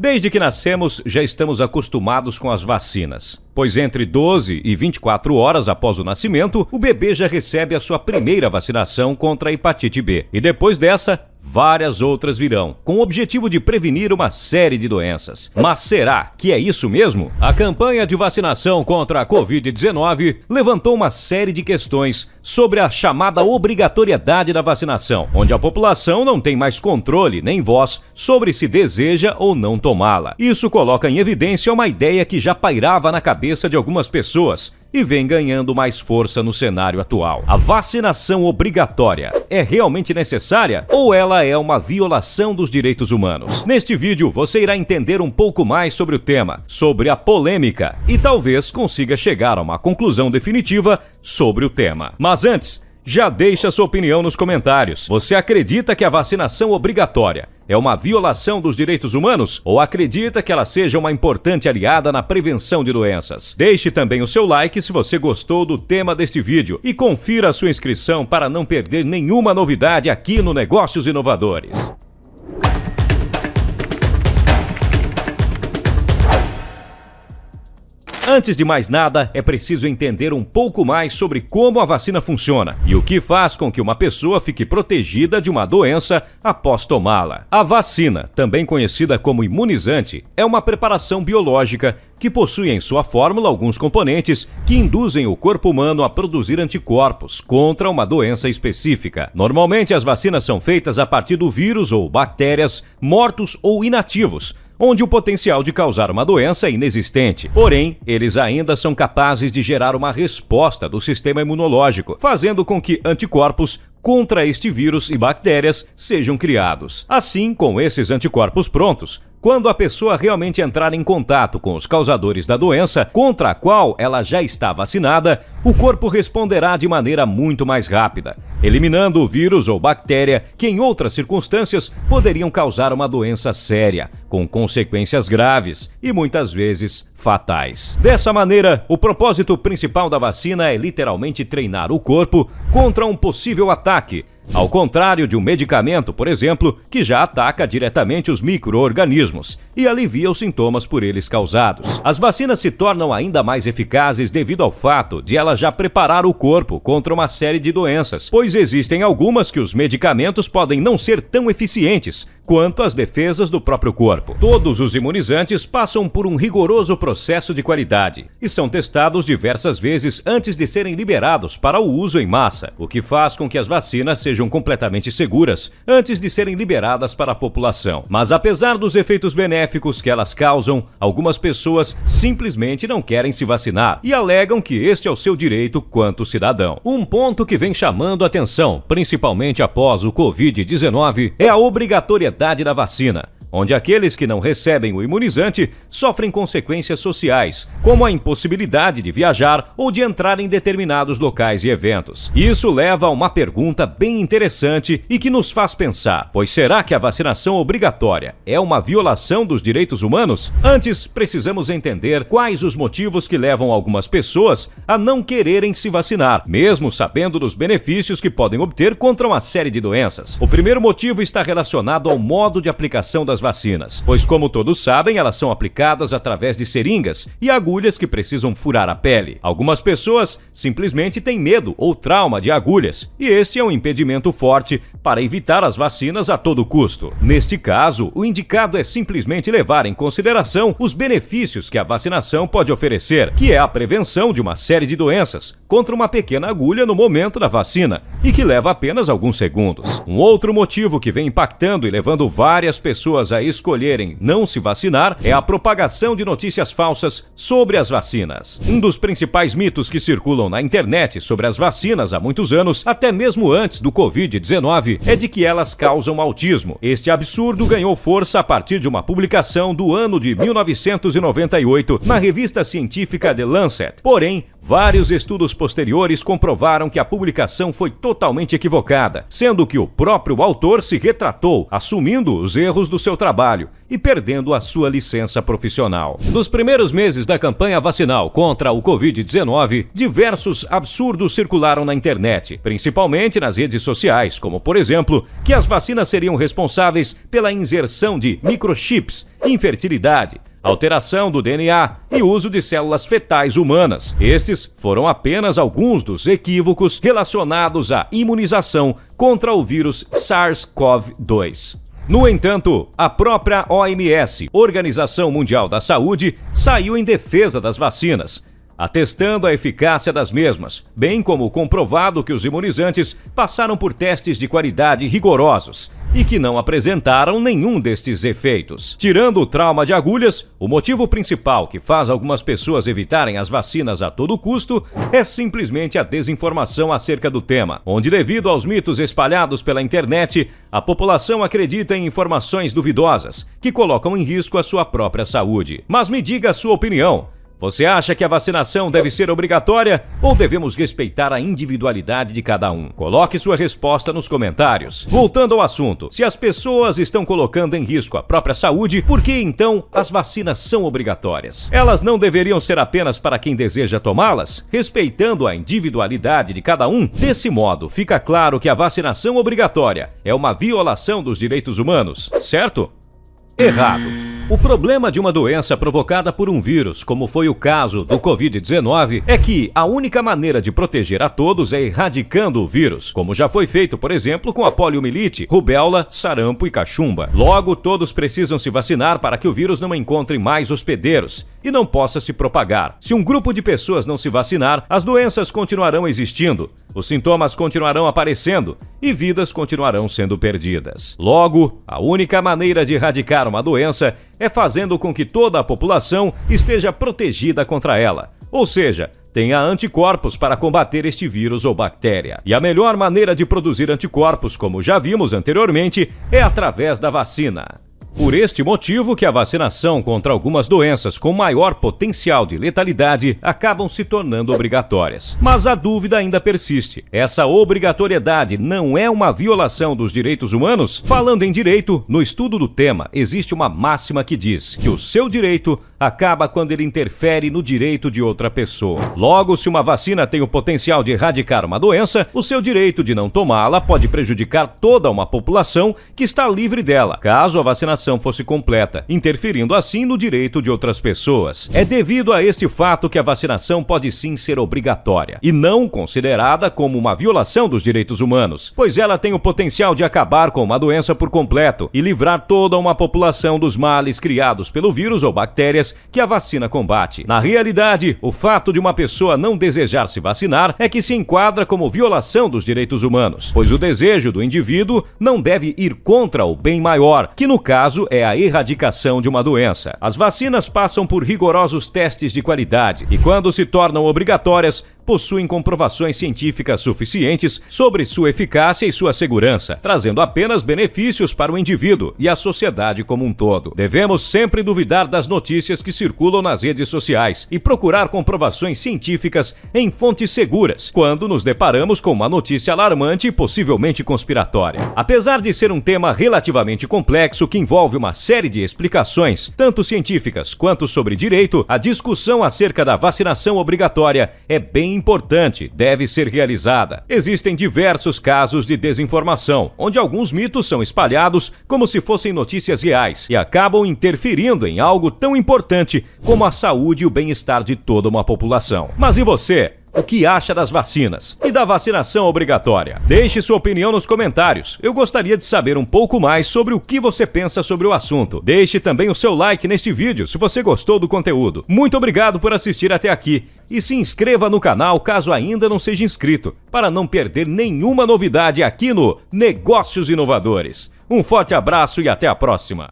Desde que nascemos, já estamos acostumados com as vacinas, pois entre 12 e 24 horas após o nascimento, o bebê já recebe a sua primeira vacinação contra a hepatite B. E depois dessa, várias outras virão, com o objetivo de prevenir uma série de doenças. Mas será que é isso mesmo? A campanha de vacinação contra a Covid-19 levantou uma série de questões sobre a chamada obrigatoriedade da vacinação, onde a população não tem mais controle nem voz sobre se deseja ou não tomá-la. Isso coloca em evidência uma ideia que já pairava na cabeça de algumas pessoas e vem ganhando mais força no cenário atual. A vacinação obrigatória é realmente necessária ou ela é uma violação dos direitos humanos? Neste vídeo você irá entender um pouco mais sobre o tema, sobre a polêmica e talvez consiga chegar a uma conclusão definitiva sobre o tema. Mas antes, já deixa sua opinião nos comentários. Você acredita que a vacinação obrigatória é uma violação dos direitos humanos ou acredita que ela seja uma importante aliada na prevenção de doenças? Deixe também o seu like se você gostou do tema deste vídeo e confira a sua inscrição para não perder nenhuma novidade aqui no Negócios Inovadores. Antes de mais nada, é preciso entender um pouco mais sobre como a vacina funciona e o que faz com que uma pessoa fique protegida de uma doença após tomá-la. A vacina, também conhecida como imunizante, é uma preparação biológica que possui em sua fórmula alguns componentes que induzem o corpo humano a produzir anticorpos contra uma doença específica. Normalmente, as vacinas são feitas a partir do vírus ou bactérias mortos ou inativos, onde o potencial de causar uma doença é inexistente. Porém, eles ainda são capazes de gerar uma resposta do sistema imunológico, fazendo com que anticorpos contra este vírus e bactérias sejam criados. Assim, com esses anticorpos prontos, quando a pessoa realmente entrar em contato com os causadores da doença contra a qual ela já está vacinada, o corpo responderá de maneira muito mais rápida, eliminando o vírus ou bactéria que em outras circunstâncias poderiam causar uma doença séria, com consequências graves e muitas vezes fatais. Dessa maneira, o propósito principal da vacina é literalmente treinar o corpo contra um possível ataque, ao contrário de um medicamento, por exemplo, que já ataca diretamente os micro-organismos e alivia os sintomas por eles causados. As vacinas se tornam ainda mais eficazes devido ao fato de elas já preparar o corpo contra uma série de doenças, pois existem algumas que os medicamentos podem não ser tão eficientes quanto as defesas do próprio corpo. Todos os imunizantes passam por um rigoroso processo de qualidade e são testados diversas vezes antes de serem liberados para o uso em massa, o que faz com que as vacinas sejam completamente seguras antes de serem liberadas para a população. Mas apesar dos efeitos benéficos que elas causam, algumas pessoas simplesmente não querem se vacinar e alegam que este é o seu direito quanto cidadão. Um ponto que vem chamando a atenção, principalmente após o Covid-19, é a obrigatoriedade da vacina, onde aqueles que não recebem o imunizante sofrem consequências sociais, como a impossibilidade de viajar ou de entrar em determinados locais e eventos. Isso leva a uma pergunta bem interessante e que nos faz pensar, pois será que a vacinação obrigatória é uma violação dos direitos humanos? Antes, precisamos entender quais os motivos que levam algumas pessoas a não quererem se vacinar, mesmo sabendo dos benefícios que podem obter contra uma série de doenças. O primeiro motivo está relacionado ao modo de aplicação das vacinas, pois como todos sabem, elas são aplicadas através de seringas e agulhas que precisam furar a pele. Algumas pessoas simplesmente têm medo ou trauma de agulhas, e este é um impedimento forte para evitar as vacinas a todo custo. Neste caso, o indicado é simplesmente levar em consideração os benefícios que a vacinação pode oferecer, que é a prevenção de uma série de doenças contra uma pequena agulha no momento da vacina, e que leva apenas alguns segundos. Um outro motivo que vem impactando e levando várias pessoas a escolherem não se vacinar é a propagação de notícias falsas sobre as vacinas. Um dos principais mitos que circulam na internet sobre as vacinas há muitos anos, até mesmo antes do Covid-19, é de que elas causam autismo. Este absurdo ganhou força a partir de uma publicação do ano de 1998 na revista científica The Lancet. Porém, vários estudos posteriores comprovaram que a publicação foi totalmente equivocada, sendo que o próprio autor se retratou, assumindo os erros do seu seu trabalho e perdendo a sua licença profissional. Nos primeiros meses da campanha vacinal contra o Covid-19, diversos absurdos circularam na internet, principalmente nas redes sociais, como, por exemplo, que as vacinas seriam responsáveis pela inserção de microchips, infertilidade, alteração do DNA e uso de células fetais humanas. Estes foram apenas alguns dos equívocos relacionados à imunização contra o vírus SARS-CoV-2. No entanto, a própria OMS, Organização Mundial da Saúde, saiu em defesa das vacinas, atestando a eficácia das mesmas, bem como comprovado que os imunizantes passaram por testes de qualidade rigorosos e que não apresentaram nenhum destes efeitos. Tirando o trauma de agulhas, o motivo principal que faz algumas pessoas evitarem as vacinas a todo custo é simplesmente a desinformação acerca do tema, onde, devido aos mitos espalhados pela internet, a população acredita em informações duvidosas que colocam em risco a sua própria saúde. Mas me diga a sua opinião. Você acha que a vacinação deve ser obrigatória ou devemos respeitar a individualidade de cada um? Coloque sua resposta nos comentários. Voltando ao assunto, se as pessoas estão colocando em risco a própria saúde, por que então as vacinas são obrigatórias? Elas não deveriam ser apenas para quem deseja tomá-las, respeitando a individualidade de cada um? Desse modo, fica claro que a vacinação obrigatória é uma violação dos direitos humanos, certo? Errado. O problema de uma doença provocada por um vírus, como foi o caso do Covid-19, é que a única maneira de proteger a todos é erradicando o vírus, como já foi feito, por exemplo, com a poliomielite, rubéola, sarampo e cachumba. Logo, todos precisam se vacinar para que o vírus não encontre mais hospedeiros e não possa se propagar. Se um grupo de pessoas não se vacinar, as doenças continuarão existindo, os sintomas continuarão aparecendo e vidas continuarão sendo perdidas. Logo, a única maneira de erradicar uma doença é fazendo com que toda a população esteja protegida contra ela, ou seja, tenha anticorpos para combater este vírus ou bactéria. E a melhor maneira de produzir anticorpos, como já vimos anteriormente, é através da vacina. Por este motivo que a vacinação contra algumas doenças com maior potencial de letalidade acabam se tornando obrigatórias. Mas a dúvida ainda persiste. Essa obrigatoriedade não é uma violação dos direitos humanos? Falando em direito, no estudo do tema, existe uma máxima que diz que o seu direito acaba quando ele interfere no direito de outra pessoa. Logo, se uma vacina tem o potencial de erradicar uma doença, o seu direito de não tomá-la pode prejudicar toda uma população que está livre dela, caso a vacinação fosse completa, interferindo assim no direito de outras pessoas. É devido a este fato que a vacinação pode sim ser obrigatória e não considerada como uma violação dos direitos humanos, pois ela tem o potencial de acabar com uma doença por completo e livrar toda uma população dos males criados pelo vírus ou bactérias que a vacina combate. Na realidade, o fato de uma pessoa não desejar se vacinar é que se enquadra como violação dos direitos humanos, pois o desejo do indivíduo não deve ir contra o bem maior, que no caso é a erradicação de uma doença. As vacinas passam por rigorosos testes de qualidade e, quando se tornam obrigatórias, possuem comprovações científicas suficientes sobre sua eficácia e sua segurança, trazendo apenas benefícios para o indivíduo e a sociedade como um todo. Devemos sempre duvidar das notícias que circulam nas redes sociais e procurar comprovações científicas em fontes seguras quando nos deparamos com uma notícia alarmante e possivelmente conspiratória. Apesar de ser um tema relativamente complexo que envolve uma série de explicações, tanto científicas quanto sobre direito, a discussão acerca da vacinação obrigatória é bem importante, deve ser realizada. Existem diversos casos de desinformação, onde alguns mitos são espalhados como se fossem notícias reais e acabam interferindo em algo tão importante como a saúde e o bem-estar de toda uma população. Mas e você? O que acha das vacinas e da vacinação obrigatória? Deixe sua opinião nos comentários. Eu gostaria de saber um pouco mais sobre o que você pensa sobre o assunto. Deixe também o seu like neste vídeo se você gostou do conteúdo. Muito obrigado por assistir até aqui. E se inscreva no canal caso ainda não seja inscrito, para não perder nenhuma novidade aqui no Negócios Inovadores. Um forte abraço e até a próxima!